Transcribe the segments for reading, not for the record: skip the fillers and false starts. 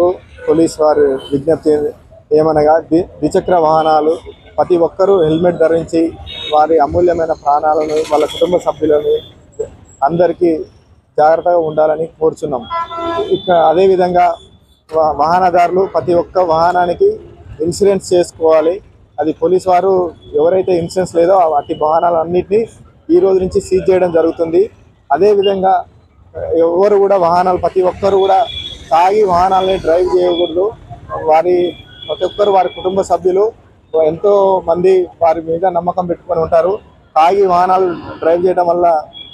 ప్రజలకు పోలీస్ వారి విజ్ఞప్తి ఏమనగా ద్విచక్ర వాహనాలు ప్రతి ఒక్కరూ హెల్మెట్ ధరించి వారి అమూల్యమైన ప్రాణాలను వాళ్ళ కుటుంబ సభ్యులను అందరికీ జాగ్రత్తగా ఉండాలని కోరుచున్నాం. అదేవిధంగా వాహనదారులు ప్రతి ఒక్క వాహనానికి ఇన్సూరెన్స్ చేసుకోవాలి. అది పోలీసు వారు ఎవరైతే ఇన్సూరెన్స్ లేదో వాటి వాహనాలన్నింటినీ ఈ రోజు నుంచి సీజ్ చేయడం జరుగుతుంది. అదేవిధంగా ఎవరు కూడా ప్రతి ఒక్కరు కూడా తాగి వాహనాలని డ్రైవ్ చేయకూడదు. ప్రతి ఒక్కరు వారి కుటుంబ సభ్యులు ఎంతో మంది వారి మీద నమ్మకం పెట్టుకొని ఉంటారు. తాగి వాహనాలు డ్రైవ్ చేయడం వల్ల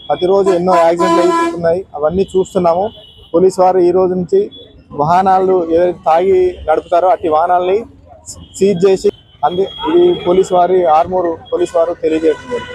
ప్రతిరోజు ఎన్నో యాక్సిడెంట్లు అవుతున్నాయి. అవన్నీ చూస్తున్నాము. పోలీసు వారు ఈ రోజు నుంచి వాహనాలు ఏదైతే తాగి నడుపుతారో అట్టి వాహనాలని సీజ్ చేసి ఇది పోలీసు వారి ఆర్మూరు పోలీసు వారు తెలియజేస్తున్నారు.